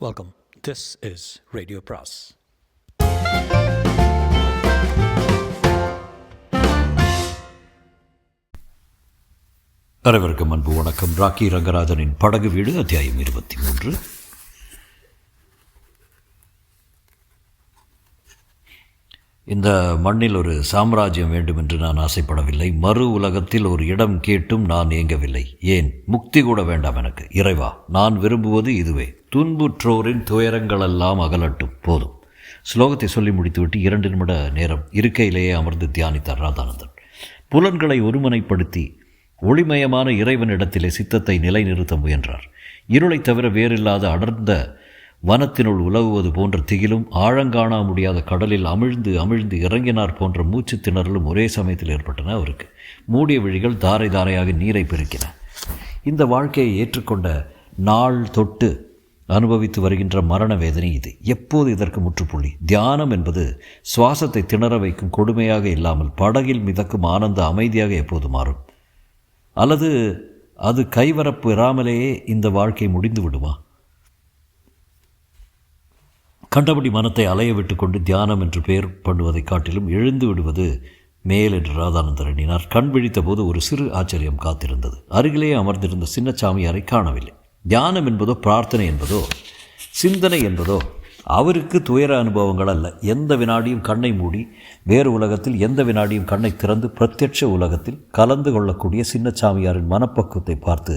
Welcome. This is Radio Pras. அனைவருக்கும் அன்பு வணக்கம். ராக்கி ரங்கராஜனின் படகு வீடு அத்தியாயம் 23. இந்த மண்ணில் ஒரு சாம்ராஜ்யம் வேண்டும் என்று நான் ஆசைப்படவில்லை. மறு உலகத்தில் ஒரு இடம் கேட்டும் நான் ஏங்கவில்லை. ஏன் முக்தி கூட வேண்டாம் எனக்கு. இறைவா, நான் விரும்புவது இதுவே. துன்புற்றோரின் துயரங்களெல்லாம் அகலட்டும், போதும். ஸ்லோகத்தை சொல்லி முடித்துவிட்டு 2 நிமிட நேரம் இருக்கையிலேயே அமர்ந்து தியானித்தார் ராதானந்தன். புலன்களை ஒருமுனைப்படுத்தி ஒளிமயமான இறைவனிடத்திலே சித்தத்தை நிலைநிறுத்த முயன்றார். இருளை தவிர வேறில்லாத அடர்ந்த வனத்தினுள் உலவுவது போன்ற திகிலும், ஆழங்காண முடியாத கடலில் அமிழ்ந்து அமிழ்ந்து இறங்கினார் போன்ற மூச்சு திணறலும் ஒரே சமயத்தில் ஏற்பட்டன அவருக்கு. மூடிய விழிகள் தாரை தாரையாக நீரை பெருக்கின. இந்த வாழ்க்கையை ஏற்றுக்கொண்ட நாள் தொட்டு அனுபவித்து வருகின்ற மரண வேதனை இது. எப்போது இதற்கு முற்றுப்புள்ளி? தியானம் என்பது சுவாசத்தை திணற வைக்கும் கொடுமையாக இல்லாமல் படகில் மிதக்கும் ஆனந்த அமைதியாக எப்போது மாறும்? அல்லது அது கைவரப்பு இராமலேயே இந்த வாழ்க்கை முடிந்து விடுமா? கண்டபடி மனத்தை அலைய விட்டு கொண்டு தியானம் என்று பெயர் பண்ணுவதை காட்டிலும் எழுந்து விடுவது மேல் என்று ராதானந்தர் எண்ணினார். கண் விழித்த போது ஒரு சிறு ஆச்சரியம் காத்திருந்தது. அருகிலேயே அமர்ந்திருந்த சின்னச்சாமியாரை காணவில்லை. தியானம் என்பதோ பிரார்த்தனை என்பதோ சிந்தனை என்பதோ அவருக்கு துயர அனுபவங்கள் அல்ல. எந்த வினாடியும் கண்ணை மூடி வேறு உலகத்தில், எந்த வினாடியும் கண்ணை திறந்து பிரத்யட்ச உலகத்தில் கலந்து கொள்ளக்கூடிய சின்னச்சாமியாரின் மனப்பக்குவத்தை பார்த்து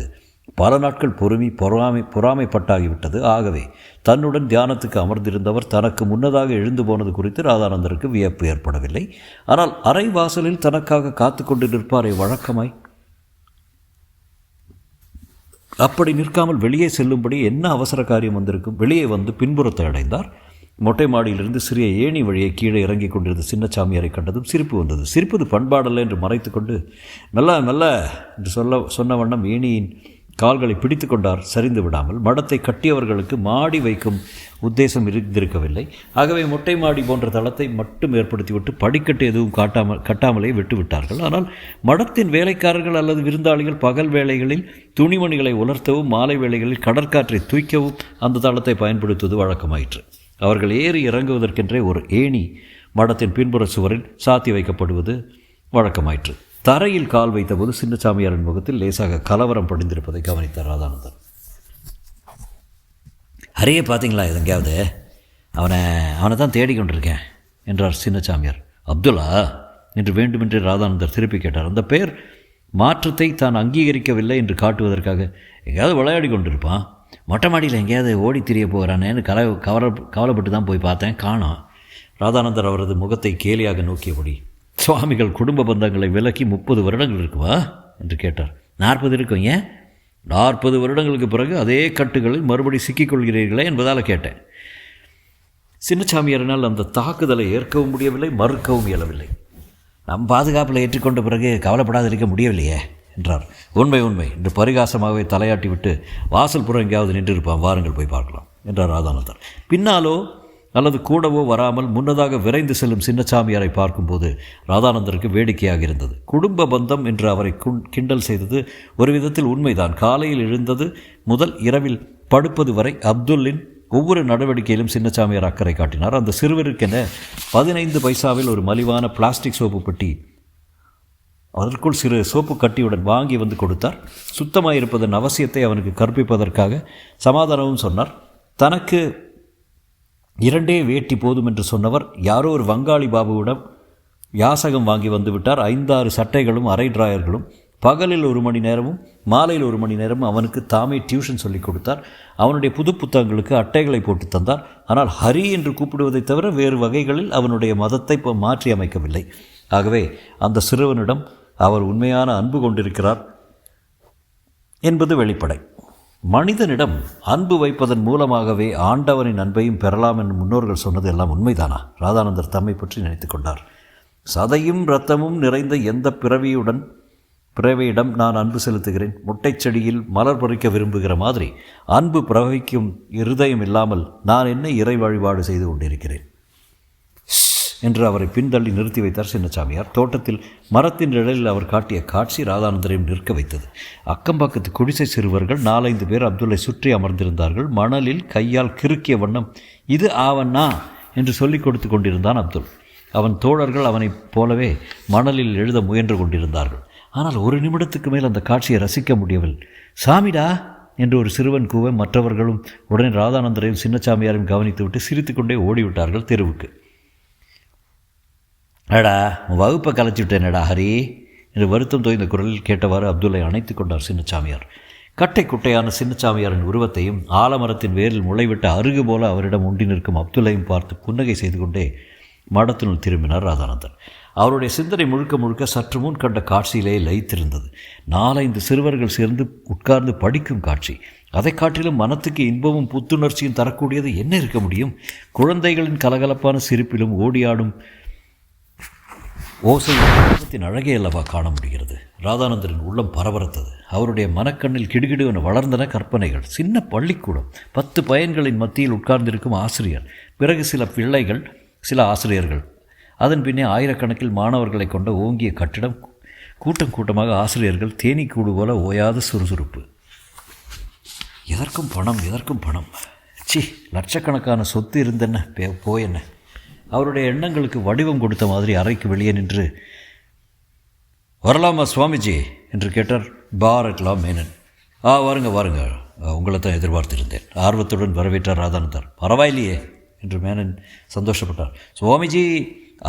பல நாட்கள் பொறாமைப்பட்டாகிவிட்டது. ஆகவே தன்னுடன் தியானத்துக்கு அமர்ந்திருந்தவர் தனக்கு முன்னதாக எழுந்து போனது குறித்து ராதானந்தருக்கு வியப்பு ஏற்படவில்லை. ஆனால் அரை வாசலில் தனக்காக காத்து கொண்டு நிற்பாரே வழக்கமாய், அப்படி நிற்காமல் வெளியே செல்லும்படி என்ன அவசர காரியம் வந்திருக்கும்? வெளியே வந்து பின்புறத்தை அடைந்தார். மொட்டை மாடியிலிருந்து சிறிய ஏணி வழியை கீழே இறங்கி கொண்டிருந்த சின்னச்சாமியாரை கண்டதும் சிரிப்பு வந்தது. சிரிப்பது பண்பாடல்ல என்று மறைத்து கொண்டு நல்ல நல்ல என்று சொன்ன வண்ணம் ஏணியின் கால்களை பிடித்து கொண்டார், சரிந்து விடாமல். மடத்தை கட்டியவர்களுக்கு மாடி வைக்கும் உத்தேசம் இருந்திருக்கவில்லை. ஆகவே மொட்டை மாடி போன்ற தளத்தை மட்டும் ஏற்படுத்திவிட்டு படிக்கட்டு எதுவும் கட்டாமலே விட்டுவிட்டார்கள். ஆனால் மடத்தின் வேலைக்காரர்கள் அல்லது விருந்தாளிகள் பகல் வேளைகளில் துணிமணிகளை உலர்த்தவும் மாலை வேளைகளில் கடற்காற்றை தூய்க்கவும் அந்த தளத்தை பயன்படுத்துவது வழக்கமாயிற்று. அவர்கள் ஏறி இறங்குவதற்கென்றே ஒரு ஏணி மடத்தின் பின்புற சுவரில் சாத்தி வைக்கப்படுவது வழக்கமாயிற்று. தரையில் கால் வைத்தபோது சின்னச்சாமியாரின் முகத்தில் லேசாக கலவரம் படிந்திருப்பதை கவனித்தார் ராதானந்தன். ஹரியை பார்த்தீங்களா எங்கேயாவது? அவனை தான் தேடிக்கொண்டிருக்கேன் என்றார் சின்னச்சாமியார். அப்துல்லா என்று வேண்டுமென்றே ராதானந்தர் திருப்பி கேட்டார். அந்த பெயர் மாற்றத்தை தான் அங்கீகரிக்கவில்லை என்று காட்டுவதற்காக எங்கேயாவது விளையாடி கொண்டிருப்பான். மொட்டை மாடியில் எங்கேயாவது ஓடி திரிய போகிறானேன்னு கவலைப்பட்டு தான் போய் பார்த்தேன், காணோம். ராதானந்தர் அவரது முகத்தை கேலியாக நோக்கியபடி, சுவாமிகள் குடும்ப பந்தங்களை விலக்கி 30 வருடங்கள் இருக்குவா என்று கேட்டார். 40 இருக்கும். ஏன் 40 வருடங்களுக்கு பிறகு அதே கட்டுகளில் மறுபடி சிக்கிக்கொள்கிறீர்களே என்பதால் கேட்டேன். சின்னச்சாமியாரினால் அந்த தாக்குதலை ஏற்கவும் முடியவில்லை, மறுக்கவும் இயலவில்லை. நம் பாதுகாப்பில் ஏற்றுக்கொண்ட பிறகு கவலைப்படாது இருக்க முடியவில்லையே என்றார். உண்மை என்று பரிகாசமாகவே தலையாட்டி விட்டு வாசல் புறம் எங்கேயாவது நின்று இருப்பான், வாருங்கள் போய் பார்க்கலாம் என்றார் ராதானந்தர். பின்னாலோ அல்லது கூடவோ வராமல் முன்னதாக விரைந்து செல்லும் சின்னச்சாமியாரை பார்க்கும்போது ராதானந்தருக்கு வேடிக்கையாக இருந்தது. குடும்ப பந்தம் என்று அவரை கிண்டல் செய்தது ஒரு விதத்தில் உண்மைதான். காலையில் எழுந்தது முதல் இரவில் படுப்பது வரை அப்துல்லின் ஒவ்வொரு நடவடிக்கையிலும் சின்னச்சாமியார் அக்கறை காட்டினார். அந்த சிறுவருக்கென 15 பைசாவில் ஒரு மலிவான பிளாஸ்டிக் சோப்பு பெட்டி, அதற்குள் சிறு சோப்பு கட்டியுடன் வாங்கி வந்து கொடுத்தார். சுத்தமாக இருப்பதன் அவசியத்தை அவனுக்கு கற்பிப்பதற்காக சமாதானமும் சொன்னார். தனக்கு 2 வேட்டி போதும் என்று சொன்னவர் யாரோ ஒரு வங்காளி பாபுவிடம் யாசகம் வாங்கி வந்து விட்டார். 5-6 சட்டைகளும் அரை டிராயர்களும். பகலில் 1 மணி நேரமும் மாலையில் 1 மணி நேரமும் அவனுக்கு தாமே டியூஷன் சொல்லிக் கொடுத்தார். அவனுடைய புது புத்தகங்களுக்கு அட்டைகளை போட்டு தந்தார். ஆனால் ஹரி என்று கூப்பிடுவதை தவிர வேறு வகைகளில் அவனுடைய மதத்தை மாற்றி அமைக்கவில்லை. ஆகவே அந்த சிறுவனிடம் அவர் உண்மையான அன்பு கொண்டிருக்கிறார் என்பது வெளிப்படை. மனிதனிடம் அன்பு வைப்பதன் மூலமாகவே ஆண்டவனின் அன்பையும் பெறலாம் என்று முன்னோர்கள் சொன்னது எல்லாம் உண்மைதானா? ராதானந்தர் தம்மை பற்றி நினைத்து கொண்டார். சதையும் இரத்தமும் நிறைந்த எந்த பிறவியிடம் நான் அன்பு செலுத்துகிறேன்? முட்டைச் செடியில் மலர் பறிக்க விரும்புகிற மாதிரி அன்பு பிரவகிக்கும் இருதயம் இல்லாமல் நான் என்ன இறை வழிபாடு செய்து கொண்டிருக்கிறேன்? என்று அவரை பின்தள்ளி நிறுத்தி வைத்தார் சின்னசாமியார். தோட்டத்தில் மரத்தின் நிழலில் அவர் காட்டிய காட்சி ராதானந்தரையும் நிற்க வைத்தது. அக்கம்பக்கத்து குடிசை சிறுவர்கள் 4-5 பேர் அப்துல்லை சுற்றி அமர்ந்திருந்தார்கள். மணலில் கையால் கிறுக்கிய வண்ணம் இது ஆவண்ணா என்று சொல்லிக் கொடுத்து கொண்டிருந்தான் அப்துல். அவன் தோழர்கள் அவனைப் போலவே மணலில் எழுத முயன்று கொண்டிருந்தார்கள். ஆனால் ஒரு நிமிடத்துக்கு மேல் அந்த காட்சியை ரசிக்க முடியவில்லை. சாமிடா என்று ஒரு சிறுவன் கூவ மற்றவர்களும் உடனே ராதானந்தரையும் சின்னசாமியாரையும் கவனித்துவிட்டு சிரித்துக்கொண்டே ஓடிவிட்டார்கள் தெருவுக்கு. அடா வகுப்பை கலைச்சிவிட்டேனடா ஹரி என்று வருத்தம் தோய்ந்த குரலில் கேட்டவாறு அப்துல்லை அணைத்து கொண்டார் சின்னசாமியார். கட்டை குட்டையான சின்னசாமியாரின் உருவத்தையும் ஆலமரத்தின் வேரில் முளைவிட்ட அருகு போல அவரிடம் உண்டி நிற்கும் அப்துல்லையும் பார்த்து புன்னகை செய்து கொண்டே மடத்தினுள் திரும்பினார் ராதானந்தர். அவருடைய சிந்தனை முழுக்க முழுக்க சற்று முன் கண்ட காட்சியிலேயே லயித்திருந்தது. 4-5 சிறுவர்கள் சேர்ந்து உட்கார்ந்து படிக்கும் காட்சி. அதை காட்டிலும் மனத்துக்கு இன்பமும் புத்துணர்ச்சியும் தரக்கூடியது என்ன இருக்க முடியும்? குழந்தைகளின் கலகலப்பான சிரிப்பிலும் ஓடியாடும் ஓசையின் அழகே அல்லவா காண முடிகிறது. ராதானந்தரின் உள்ளம் பரபரத்தது. அவருடைய மனக்கண்ணில் கிடுகிடுவென வளர்ந்தன கற்பனைகள். சின்ன பள்ளிக்கூடம், 10 பையன்களின் மத்தியில் உட்கார்ந்திருக்கும் ஆசிரியர், பிறகு சில பிள்ளைகள், சில ஆசிரியர்கள், அதன் பின்னே ஆயிரக்கணக்கில் மாணவர்களை கொண்ட ஓங்கிய கட்டிடம், கூட்டம் கூட்டமாக ஆசிரியர்கள், தேனீக்கூடு போல ஓயாத சுறுசுறுப்பு. எதற்கும் பணம், எதற்கும் பணம். சி, லட்சக்கணக்கான சொத்து இருந்தென்ன, போயென்ன. அவருடைய எண்ணங்களுக்கு வடிவம் கொடுத்த மாதிரி அறைக்கு வெளியே நின்று, வரலாமா சுவாமிஜி என்று கேட்டார் பாரட்லா மேனன். வாருங்க வாருங்க, உங்களை தான் எதிர்பார்த்திருந்தேன். ஆர்வத்துடன் வரவேற்றார் ராதானந்தர். பரவாயில்லையே என்று மேனன் சந்தோஷப்பட்டார். சுவாமிஜி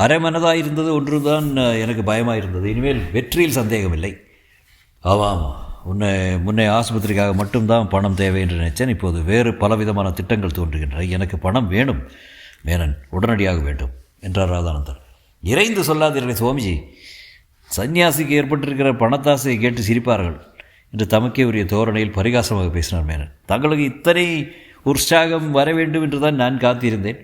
அரைமனதாக இருந்தது ஒன்றுதான் எனக்கு பயமாக இருந்தது. இனிமேல் வெற்றியில் சந்தேகமில்லை. ஆமாம், முன்னே ஆஸ்பத்திரிக்காக மட்டும்தான் பணம் தேவை என்று நினைச்சேன். இப்போது வேறு பலவிதமான திட்டங்கள் தோன்றுகின்றன. எனக்கு பணம் வேணும் மேனன், உடனடியாக வேண்டும் என்றார் ராதானந்தர். இறைந்து சொல்லாதீர்கள் சுவாமிஜி, சன்னியாசிக்கு ஏற்பட்டிருக்கிற பணத்தாசையை கேட்டு சிரிப்பார்கள் என்று தமக்கே உரிய தோரணையில் பரிகாசமாக பேசினார் மேனன். தங்களுக்கு இத்தனை உற்சாகம் வர வேண்டும் என்று தான் நான் காத்திருந்தேன்.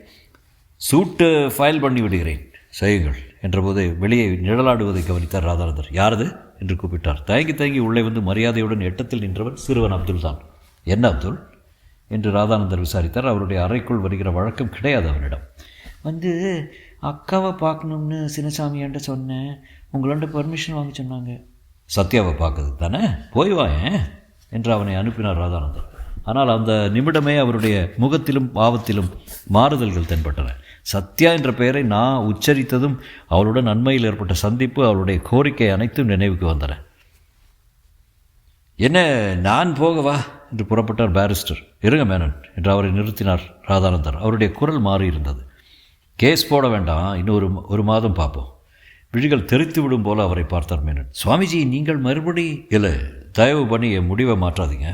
சூட்டு ஃபைல் பண்ணி விடுகிறேன், செய்யுங்கள் என்றபோது வெளியே நிழலாடுவதை கவனித்தார் ராதானந்தர். யாரது என்று கூப்பிட்டார். தயங்கி உள்ளே வந்து மரியாதையுடன் எட்டத்தில் நின்றவன் சிறுவன் அப்துல் தான். என்ன அப்துல் என்று ராதானந்தர் விசாரித்தார். அவருடைய அறைக்குள் வருகிற வழக்கம் கிடையாது அவனிடம். அக்காவை பார்க்கணும்னு சின்னசாமியாண்ட சொன்னேன், உங்களாண்ட பர்மிஷன் வாங்க சொன்னாங்க. சத்யாவை பார்க்குறது தானே, போய் வாயேன் என்று அவனை அனுப்பினார் ராதானந்தர். ஆனால் அந்த நிமிடமே அவருடைய முகத்திலும் பாவத்திலும் மாறுதல்கள் தென்பட்டன. சத்யா என்ற பெயரை நான் உச்சரித்ததும் அவளுடன் அண்மையில் ஏற்பட்ட சந்திப்பு, அவளுடைய கோரிக்கை அனைத்தும் நினைவுக்கு வந்தன. என்ன, நான் போகவா என்று புறப்பட்டார் பாரிஸ்டர். இருங்க மேனன் என்று அவரை நிறுத்தினார் ராதானந்தர். அவருடைய குரல் மாறியிருந்தது. கேஸ் போட வேண்டாம், இன்னும் ஒரு மாதம் பார்ப்போம். விழிகள் தெரித்து விடும் போல அவரை பார்த்தார் மேனன். சுவாமிஜி, நீங்கள் மறுபடி இல்லை, தயவு பண்ணி என் முடிவை மாற்றாதீங்க.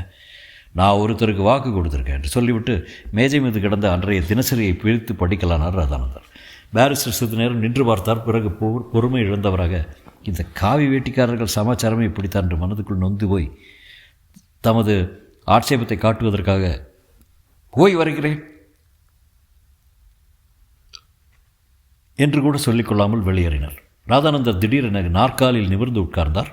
நான் ஒருத்தருக்கு வாக்கு கொடுத்துருக்கேன் என்று சொல்லிவிட்டு மேஜை மீது கிடந்த அன்றைய தினசரியை பிரித்து படிக்கலானார் ராதானந்தர். பாரிஸ்டர் சிறிது நேரம் நின்று பார்த்தார். பிறகு பொறுமை இழந்தவராக, இந்த காவி வேட்டிக்காரர்கள் சமாச்சாரமே இப்படித்தான் என்று மனதுக்குள் நொந்து போய் தமது ஆட்சேபத்தை காட்டுவதற்காக போய் வருகிறேன் என்று கூட சொல்லிக்கொள்ளாமல் வெளியேறினார். ராதானந்தர் திடீரென நாற்காலில் நிமிர்ந்து உட்கார்ந்தார்.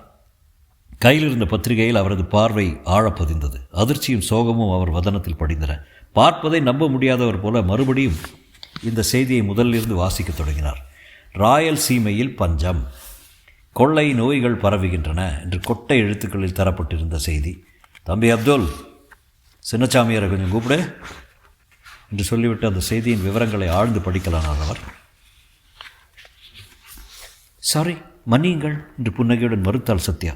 கையில் இருந்த பத்திரிகையில் அவரது பார்வை ஆழப்பதிந்தது. அதிர்ச்சியும் சோகமும் அவர் வதனத்தில் படிந்தன. பார்ப்பதை நம்ப முடியாதவர் போல மறுபடியும் இந்த செய்தியை முதலிலிருந்து வாசிக்கத் தொடங்கினார். ராயல் சீமையில் பஞ்சம், கொள்ளை நோய்கள் பரவுகின்றன என்று கொட்டை எழுத்துக்களில் தரப்பட்டிருந்த செய்தி. தம்பி அப்துல், சின்னசாமியாரை கொஞ்சம் கூப்பிடு என்று சொல்லிவிட்டு அந்த செய்தியின் விவரங்களை ஆழ்ந்து படிக்கலானார் அவர். சாரி, மன்னியுங்கள் என்று புன்னகையுடன் மறுத்தாள் சத்யா.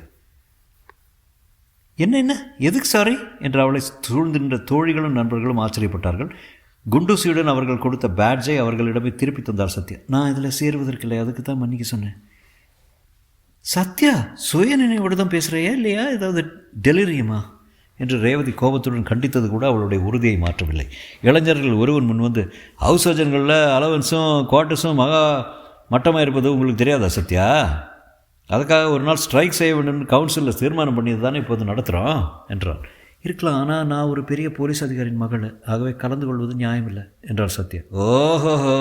என்ன எதுக்கு சாரி என்று அவளை சூழ்ந்திருந்த தோழிகளும் நண்பர்களும் ஆச்சரியப்பட்டார்கள். குண்டூசியுடன் அவர்கள் கொடுத்த பேட்ஜை அவர்களிடமே திருப்பி தந்தார் சத்யா. நான் இதில் சேருவதற்கில்லை, அதுக்கு தான் மன்னிக்க சொன்னேன். சத்யா, சுய நினைவோடு தான் பேசுகிறையா இல்லையா, ஏதாவது டெலிரியுமா என்று ரேவதி கோபத்துடன் கண்டித்தது கூட அவளுடைய உறுதியை மாற்றவில்லை. இளைஞர்கள் ஒருவன் முன் வந்து, ஹவுஸ் சர்ஜன்களில் அலவன்ஸும் குவார்ட்டர்ஸும் மட்டமாக இருப்பது உங்களுக்கு தெரியாதா சத்யா? அதுக்காக ஒரு நாள் ஸ்ட்ரைக் செய்ய வேண்டும்னு கவுன்சிலில் தீர்மானம் பண்ணியது தானே இப்போது நடத்துகிறோம் என்றான். இருக்கலாம், ஆனால் நான் ஒரு பெரிய போலீஸ் அதிகாரியின் மகள், ஆகவே கலந்து கொள்வது நியாயமில்லை என்றார் சத்யா. ஓஹோஹோ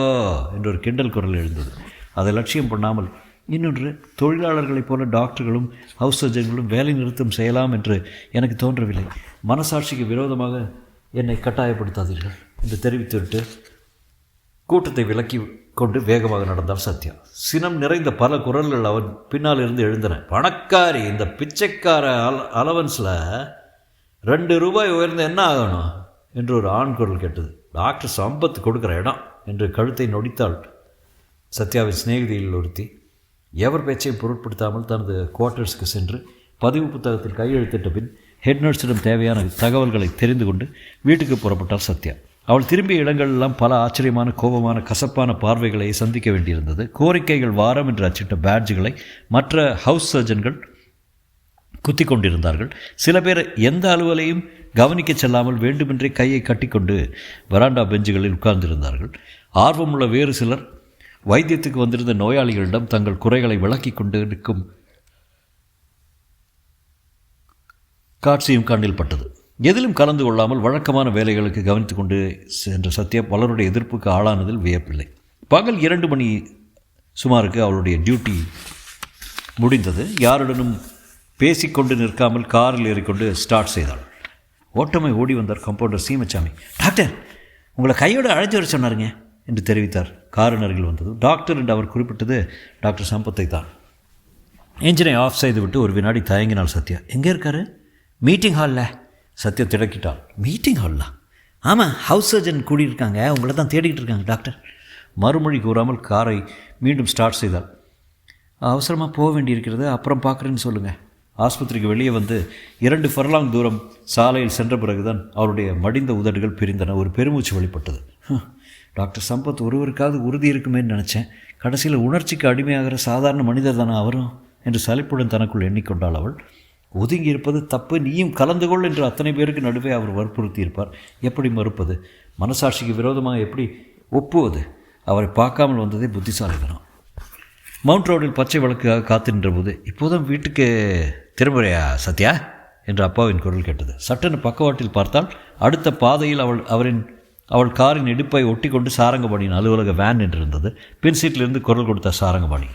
என்று ஒரு கிண்டல் குரல் எழுந்தது. அதை லட்சியம் பண்ணாமல், இன்னொன்று, தொழிலாளர்களைப் போல டாக்டர்களும் ஹவுஸ் சர்ஜன்களும் வேலை நிறுத்தம் செய்யலாம் என்று எனக்கு தோன்றவில்லை. மனசாட்சிக்கு விரோதமாக என்னை கட்டாயப்படுத்தாதீர்கள் என்று தெரிவித்துவிட்டு கூட்டத்தை விலக்கி கொண்டு வேகமாக நடந்தாள் சத்யா. சினம் நிறைந்த பல குரல்கள் அவன் பின்னால் இருந்து எழுந்தன. பணக்காரி, இந்த பிச்சைக்கார அலவன்ஸில் 2 ரூபாய் உயர்ந்து என்ன ஆகணும் என்று ஒரு ஆண் குரல் கேட்டது. டாக்டர் சம்பத் கொடுக்குற இடம் என்று கழுத்தை நொடித்தாள் சத்யாவின் சிநேகிதியில் ஒருத்தி. எவர் பேச்சையும் பொருட்படுத்தாமல் தனது குவார்ட்டர்ஸுக்கு சென்று பதிவு புத்தகத்தில் கையெழுத்திட்ட பின் ஹெட் நர்ஸிடம் தேவையான தகவல்களை தெரிந்து கொண்டு வீட்டுக்கு புறப்பட்டாள் சத்யா. அவள் திரும்பிய இடங்களெல்லாம் பல ஆச்சரியமான, கோபமான, கசப்பான பார்வைகளை சந்திக்க வேண்டியிருந்தது. கோரிக்கைகள் வாரம் என்று அச்சிட்ட பேட்ஜுகளை மற்ற ஹவுஸ் சர்ஜன்கள் குத்தி கொண்டிருந்தார்கள். சில பேர் எந்த அலுவலையும் கவனிக்க செல்லாமல் வேண்டுமென்றே கையை கட்டிக்கொண்டு வராண்டா பெஞ்சுகளில் உட்கார்ந்திருந்தார்கள். ஆர்வமுள்ள வேறு சிலர் வைத்தியத்துக்கு வந்திருந்த நோயாளிகளிடம் தங்கள் குறைகளை விளக்கி கொண்டு நிற்கும் காட்சியும் கண்ணில் பட்டது. எதிலும் கலந்து கொள்ளாமல் வழக்கமான வேலைகளுக்கு கவனித்து கொண்டு சென்ற சத்யா பலருடைய எதிர்ப்புக்கு ஆளானதில் வியப்பில்லை. பகல் 2 மணி சுமாருக்கு அவளுடைய டியூட்டி முடிந்தது. யாருடனும் பேசிக்கொண்டு நிற்காமல் காரில் ஏறிக்கொண்டு ஸ்டார்ட் செய்தாள். ஓட்டமை ஓடி வந்தார் கம்பவுண்டர் சீமச்சாமி. டாக்டர், உங்களை கையோடு அழைச்சி வர சொன்னாருங்க என்று தெரிவித்தார். காரின் அருகில் வந்தது. டாக்டர் என்று அவர் குறிப்பிட்டது டாக்டர் சம்பத்தை தான். என்ஜினை ஆஃப் செய்துவிட்டு ஒரு வினாடி தயங்கினாள் சத்யா. எங்கே இருக்காரு? மீட்டிங் ஹாலில். சத்யா திடக்கிட்டாள். மீட்டிங் ஹாலில்? ஆமாம், ஹவுஸ் சர்ஜன் கூடியிருக்காங்க, உங்களை தான் தேடிக்கிட்டு இருக்காங்க டாக்டர். மறுமொழி கூறாமல் காரை மீண்டும் ஸ்டார்ட் செய்தாள். அவசரமாக போக வேண்டியிருக்கிறது, அப்புறம் பார்க்குறேன்னு சொல்லுங்கள். ஆஸ்பத்திரிக்கு வெளியே வந்து 2 ஃபர்லாங் தூரம் சாலையில் சென்ற பிறகுதான் அவருடைய மடிந்த உதடுகள் பிரிந்தன. ஒரு பெருமூச்சு வெளிப்பட்டது. டாக்டர் சம்பத் ஒருவருக்காவது உறுதி இருக்குமேன்னு நினச்சேன். கடைசியில் உணர்ச்சிக்கு அடிமையாகிற சாதாரண மனிதர் தானே அவரும் என்று சலிப்புடன் தனக்குள் எண்ணிக்கொண்டாள் அவள். ஒதுங்கி இருப்பது தப்பு, நீயும் கலந்து கொள் என்று அத்தனை பேருக்கு நடுவே அவர் வற்புறுத்தியிருப்பார். எப்படி மறுப்பது? மனசாட்சிக்கு விரோதமாக எப்படி ஒப்புவது? அவரை பார்க்காமல் வந்ததே புத்திசாலித்தனம். மவுண்ட் ரோடில் பச்சை விளக்குக்காக காத்து நின்ற போது, இப்போதும் வீட்டுக்கு திரும்புறையா சத்யா என்று அப்பாவின் குரல் கேட்டது. சட்டென்று பக்கவாட்டில் பார்த்தால் அடுத்த பாதையில் அவள் காரின் இடுப்பை ஒட்டி கொண்டு சாரங்கபாணியின் அலுவலக வேன் என்றிருந்தது. பின் சீட்டிலிருந்து குரல் கொடுத்த சாரங்கபாணி.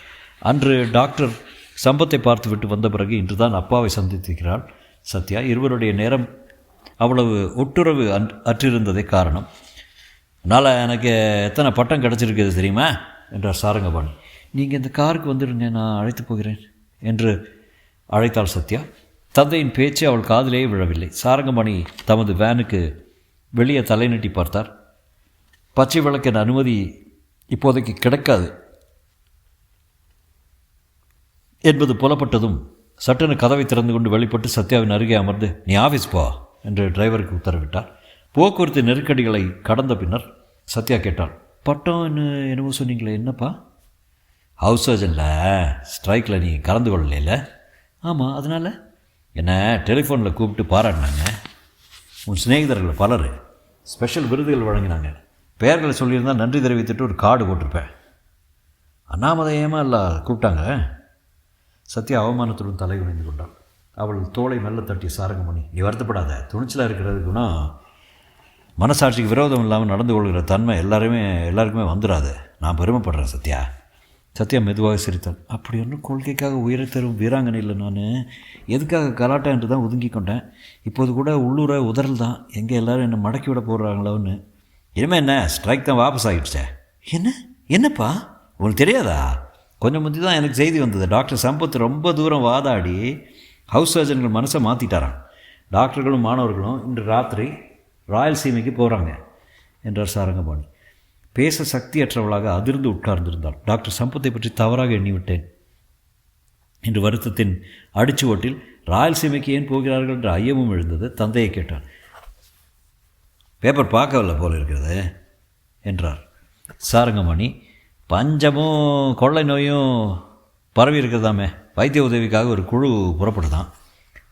அன்று டாக்டர் சம்பத்தை பார்த்து விட்டு வந்த பிறகு இன்றுதான் அப்பாவை சந்தித்திருக்கிறாள் சத்யா. இருவருடைய நேரம் அவ்வளவு ஒட்டுறவு அற்றிருந்ததே காரணம். அதனால் எனக்கு எத்தனை பட்டம் கிடச்சிருக்குது தெரியுமா என்றார் சாரங்கபாணி. நீங்கள் இந்த காருக்கு வந்துடுங்க, நான் அழைத்து போகிறேன் என்று அழைத்தாள் சத்யா. தந்தையின் பேச்சு அவள் காதிலேயே விழவில்லை. சாரங்கபாணி தமது வேனுக்கு வெளியே தலை நீட்டி பார்த்தார். பச்சை விளக்கின் அனுமதி இப்போதைக்கு கிடைக்காது என்பது புலப்பட்டதும் சட்டென கதவை திறந்து கொண்டு வெளிப்பட்டு சத்யாவின் அருகே அமர்ந்து, நீ ஆஃபீஸ் போ என்று டிரைவருக்கு உத்தரவிட்டார். போக்குவரத்து நெருக்கடிகளை கடந்த பின்னர் சத்யா கேட்டாள். பட்டம் என்னவோ சொன்னீங்களே, என்னப்பா? ஹவுஸ் சர்ஜனில் ஸ்ட்ரைக்கில் நீ கலந்து கொள்ளல? ஆமாம், அதனால் என்ன டெலிஃபோனில் கூப்பிட்டு பாராட்டினாங்க. உன் சிநேகிதர்கள் பலர் ஸ்பெஷல் விருதுகள் வழங்கினாங்க. பெயர்களை சொல்லியிருந்தால் நன்றி தெரிவித்துட்டு ஒரு கார்டு போட்டிருப்பேன். அண்ணாமதையமாக இல்லை கூப்பிட்டாங்க. சத்யா அவமானத்துடன் தலை குனிந்து கொண்டாள். அவள் தோளை மெல்ல தட்டிய சாரங்கமணி, நீ வருத்தப்படாத, துணிச்சலாக இருக்கிறது குணம் மனசாட்சிக்கு விரோதம் இல்லாமல் நடந்து கொள்கிற தன்மை எல்லாருக்குமே வந்துடாது. நான் பெருமைப்படுறேன் சத்யா. சத்யா மெதுவாக சிரித்தாள். அப்படி ஒன்றும் கொள்கைக்காக உயிரை தரும் வீராங்கனை இல்லை. நான் எதுக்காக கலாட்டா என்று தான் ஒதுங்கி கொண்டேன். இப்போது கூட உள்ளூர உதறல் தான். எங்கே எல்லோரும் என்னை மடக்கி விட போடுறாங்களோன்னு. இனிமேல் என்ன, ஸ்ட்ரைக் தான் வாபஸ் ஆகிடுச்சே. என்னப்பா உங்களுக்கு தெரியாதா? கொஞ்சம் முந்தி தான் எனக்கு செய்தி வந்தது. டாக்டர் சம்பத் ரொம்ப தூரம் வாதாடி ஹவுஸ் சர்ஜன்கள் மனசை மாற்றிட்டாரான். டாக்டர்களும் மாணவர்களும் இன்று ராத்திரி ராயல்சீமைக்கு போகிறாங்க என்றார் சாரங்கபாணி. பேச சக்தியற்றவளாக அதிர்ந்து உட்கார்ந்திருந்தாள். டாக்டர் சம்பத்தை பற்றி தவறாக எண்ணிவிட்டேன் என்று வருத்தத்தின் அடிச்சுவட்டில் ராயல்சீமைக்கு ஏன் போகிறார்கள் என்ற ஐயமும் எழுந்தது. தந்தையை கேட்டான். பேப்பர் பார்க்கவில்லை போல இருக்கிறது என்றார் சாரங்கமணி. பஞ்சமும் கொள்ளை நோயும் பரவி இருக்கிறதாமே, வைத்திய உதவிக்காக ஒரு குழு புறப்படுதான்.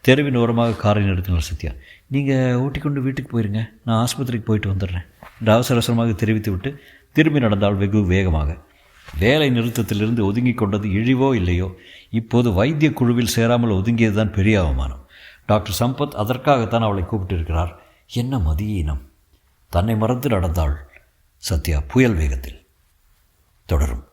தெருவின் ஓரமாக காரை நிறுத்தினார் சத்யா. நீங்கள் ஓட்டிக்கொண்டு வீட்டுக்கு போயிருங்க, நான் ஆஸ்பத்திரிக்கு போயிட்டு வந்துடுறேன் என்று அவசர அவசரமாக தெரிவித்து விட்டு திரும்பி நடந்தால் வெகு வேகமாக. வேலை நிறுத்தத்திலிருந்து ஒதுங்கி கொண்டது இழிவோ இல்லையோ, இப்போது வைத்திய குழுவில் சேராமல் ஒதுங்கியது தான் பெரிய அவமானம். டாக்டர் சம்பத் அதற்காகத்தான் அவளை கூப்பிட்டிருக்கிறார். என்ன மதியீனம்! தன்னை மறந்து நடந்தாள் சத்யா புயல் வேகத்தில். தொடரும்.